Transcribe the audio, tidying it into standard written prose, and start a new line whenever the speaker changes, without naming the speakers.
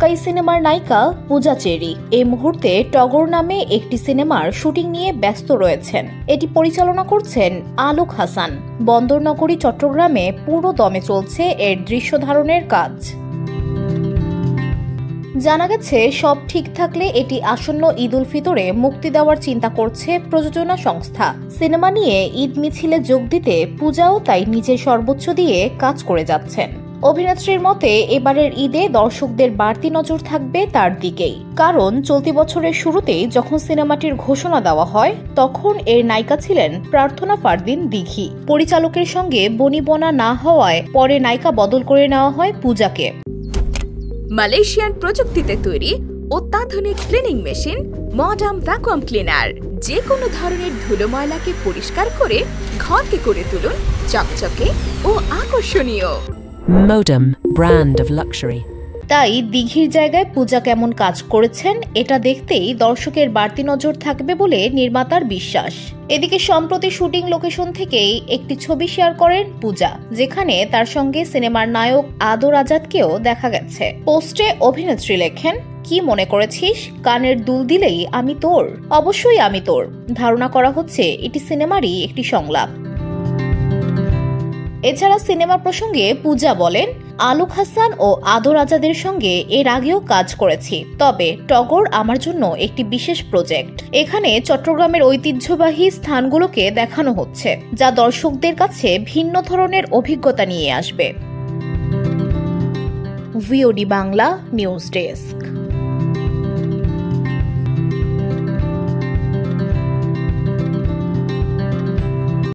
ঢাকাই সিনেমার নায়িকা পূজা চেরি এই মুহূর্তে টগর নামে একটি সিনেমার শুটিং নিয়ে ব্যস্ত রয়েছেন। এটি পরিচালনা করছেন আলোক হাসান। বন্দরনগরী চট্টগ্রামে পুরো দমে চলছে এর দৃশ্য ধারণের কাজ। জানা গেছে, সব ঠিক থাকলে এটি আসন্ন ঈদ উল ফিতরে মুক্তি দেওয়ার চিন্তা করছে প্রযোজনা সংস্থা। সিনেমা নিয়ে ঈদ মিছিলে যোগ দিতে পূজাও তাই নিজের সর্বোচ্চ দিয়ে কাজ করে যাচ্ছেন। অভিনেত্রীর মতে এবারের ঈদে দর্শকদের বাড়তি নজর থাকবে তার দিকেই, কারণ চলতি বছরের শুরুতেই যখন সিনেমাটির ঘোষণা দেওয়া হয় তখন এর নায়িকা ছিলেন প্রার্থনা ফারদিন দিঘি। পরিচালকের সঙ্গে বনিবনা না হওয়ায় পরে নায়িকা বদল করে নেওয়া হয় পূজাকে।
মালয়েশিয়ান প্রযুক্তিতে তৈরি অত্যাধুনিক cleaning machine modern vacuum cleaner যে কোনো ধরনের ধুলো ময়লাকে পরিষ্কার করে ঘরকে করে তুলুন চকচকে ও আকর্ষণীয়।
Modem, brand of luxury.
তাই দিঘির জায়গায় পূজা কেমন কাজ করেছেন এটা দেখতেই দর্শকের বাড়তি নজর থাকবে বলে নির্মাতার বিশ্বাস। এদিকে সম্প্রতি শুটিং লোকেশন থেকেই একটি ছবি শেয়ার করেন পূজা, যেখানে তার সঙ্গে সিনেমার নায়ক আদর আজাদকেও দেখা গেছে। পোস্টে অভিনেত্রী লেখেন, কি মনে করেছিস কানের দুল দিলেই আমি তোর? অবশ্যই আমি তোর। ধারণা করা হচ্ছে এটি সিনেমারই একটি সংলাপ। এছাড়া সিনেমা প্রসঙ্গে পূজা বলেন, আলোক হাসান ও আদর আজাদের সঙ্গে এর আগেও কাজ করেছি, তবে টগর আমার জন্য একটি বিশেষ প্রজেক্ট। এখানে চট্টগ্রামের ঐতিহ্যবাহী স্থানগুলোকে দেখানো হচ্ছে, যা দর্শকদের কাছে ভিন্ন ধরনের অভিজ্ঞতা নিয়ে আসবে। VOD Bangla news desk.